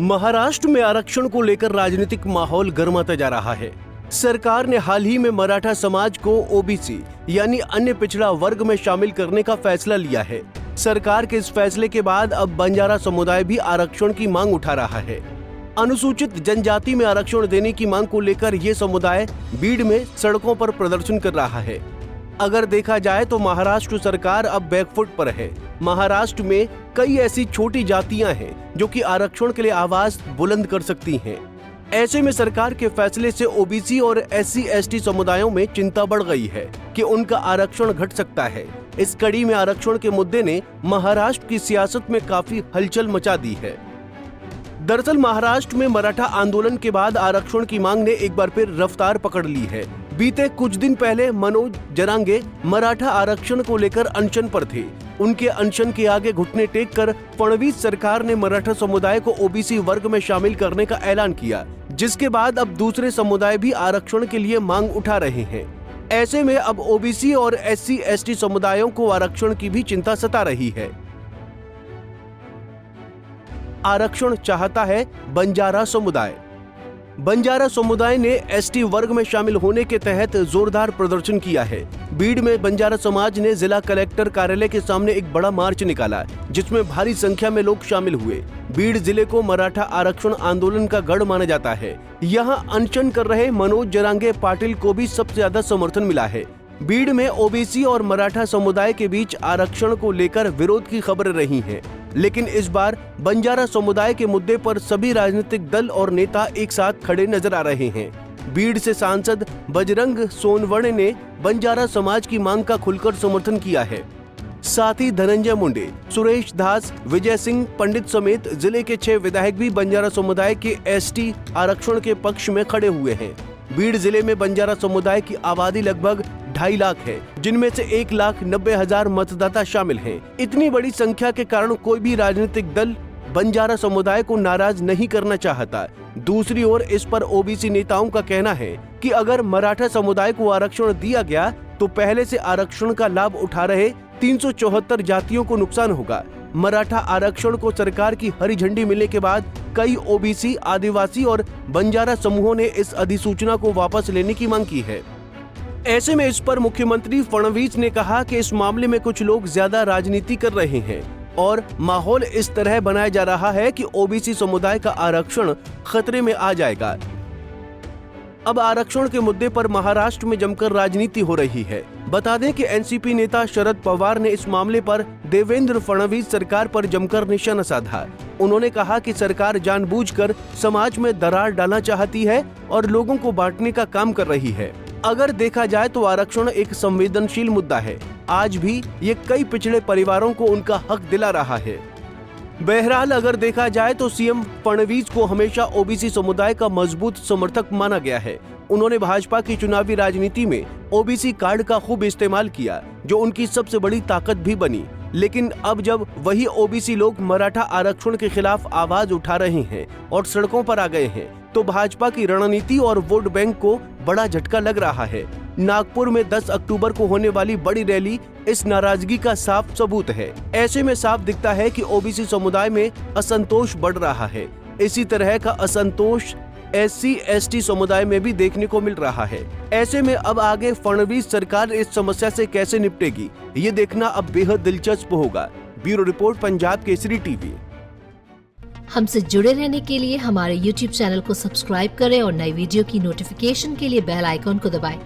महाराष्ट्र में आरक्षण को लेकर राजनीतिक माहौल गर्माता जा रहा है। सरकार ने हाल ही में मराठा समाज को ओबीसी यानी अन्य पिछड़ा वर्ग में शामिल करने का फैसला लिया है। सरकार के इस फैसले के बाद अब बंजारा समुदाय भी आरक्षण की मांग उठा रहा है। अनुसूचित जनजाति में आरक्षण देने की मांग को लेकर ये समुदाय बीड़ में सड़कों पर प्रदर्शन कर रहा है। अगर देखा जाए तो महाराष्ट्र सरकार अब बैकफुट पर है। महाराष्ट्र में कई ऐसी छोटी जातियां हैं जो कि आरक्षण के लिए आवाज बुलंद कर सकती हैं। ऐसे में सरकार के फैसले से ओबीसी और SC/ST समुदायों में चिंता बढ़ गई है कि उनका आरक्षण घट सकता है। इस कड़ी में आरक्षण के मुद्दे ने महाराष्ट्र की सियासत में काफी हलचल मचा दी है। दरअसल महाराष्ट्र में मराठा आंदोलन के बाद आरक्षण की मांग ने एक बार फिर रफ्तार पकड़ ली है। बीते कुछ दिन पहले मनोज जरांगे मराठा आरक्षण को लेकर अनशन पर थे। उनके अनशन के आगे घुटने टेक कर फडणवीस सरकार ने मराठा समुदाय को ओबीसी वर्ग में शामिल करने का ऐलान किया, जिसके बाद अब दूसरे समुदाय भी आरक्षण के लिए मांग उठा रहे हैं। ऐसे में अब ओबीसी और SC/ST समुदायों को आरक्षण की भी चिंता सता रही है। आरक्षण चाहता है बंजारा समुदाय। बंजारा समुदाय ने ST वर्ग में शामिल होने के तहत जोरदार प्रदर्शन किया है। बीड़ में बंजारा समाज ने जिला कलेक्टर कार्यालय के सामने एक बड़ा मार्च निकाला, जिसमें भारी संख्या में लोग शामिल हुए। बीड़ जिले को मराठा आरक्षण आंदोलन का गढ़ माना जाता है। यहाँ अनशन कर रहे मनोज जरांगे पाटिल को भी सबसे ज्यादा समर्थन मिला है। बीड़ में ओबीसी और मराठा समुदाय के बीच आरक्षण को लेकर विरोध की खबरें रही हैं, लेकिन इस बार बंजारा समुदाय के मुद्दे पर सभी राजनीतिक दल और नेता एक साथ खड़े नजर आ रहे हैं। बीड़ से सांसद बजरंग सोनवणे ने बंजारा समाज की मांग का खुलकर समर्थन किया है। साथ ही धनंजय मुंडे, सुरेश दास, विजय सिंह पंडित समेत जिले के 6 विधायक भी बंजारा समुदाय के ST आरक्षण के पक्ष में खड़े हुए हैं। बीड़ जिले में बंजारा समुदाय की आबादी लगभग 2.5 लाख है, जिनमें से 1,90,000 मतदाता शामिल हैं। इतनी बड़ी संख्या के कारण कोई भी राजनीतिक दल बंजारा समुदाय को नाराज नहीं करना चाहता। दूसरी ओर इस पर ओबीसी नेताओं का कहना है कि अगर मराठा समुदाय को आरक्षण दिया गया तो पहले से आरक्षण का लाभ उठा रहे 374 जातियों को नुकसान होगा। मराठा आरक्षण को सरकार की हरी झंडी मिलने के बाद कई ओबीसी, आदिवासी और बंजारा समूहों ने इस अधिसूचना को वापस लेने की मांग की है। ऐसे में इस पर मुख्यमंत्री फडणवीस ने कहा कि इस मामले में कुछ लोग ज्यादा राजनीति कर रहे हैं और माहौल इस तरह बनाया जा रहा है कि ओबीसी समुदाय का आरक्षण खतरे में आ जाएगा। अब आरक्षण के मुद्दे पर महाराष्ट्र में जमकर राजनीति हो रही है। बता दें कि एनसीपी नेता शरद पवार ने इस मामले पर देवेंद्र फडणवीस सरकार पर जमकर निशाना साधा। उन्होंने कहा कि सरकार जानबूझकर समाज में दरार डालना चाहती है और लोगों को बांटने का काम कर रही है। अगर देखा जाए तो आरक्षण एक संवेदनशील मुद्दा है। आज भी ये कई पिछड़े परिवारों को उनका हक दिला रहा है। बहरहाल अगर देखा जाए तो सीएम फडणवीस को हमेशा ओबीसी समुदाय का मजबूत समर्थक माना गया है। उन्होंने भाजपा की चुनावी राजनीति में ओबीसी कार्ड का खूब इस्तेमाल किया, जो उनकी सबसे बड़ी ताकत भी बनी। लेकिन अब जब वही ओबीसी लोग मराठा आरक्षण के खिलाफ आवाज उठा रहे हैं और सड़कों पर आ गए हैं, तो भाजपा की रणनीति और वोट बैंक को बड़ा झटका लग रहा है। नागपुर में 10 अक्टूबर को होने वाली बड़ी रैली इस नाराजगी का साफ सबूत है। ऐसे में साफ दिखता है कि ओबीसी समुदाय में असंतोष बढ़ रहा है। इसी तरह का असंतोष SC/ST समुदाय में भी देखने को मिल रहा है। ऐसे में अब आगे फडणवीस सरकार इस समस्या से कैसे निपटेगी, ये देखना अब बेहद दिलचस्प होगा। Bureau report, Punjab Kesari TV. हमसे जुड़े रहने के लिए हमारे YouTube चैनल को सब्सक्राइब करें और नई वीडियो की नोटिफिकेशन के लिए बेल आइकॉन को दबाएं।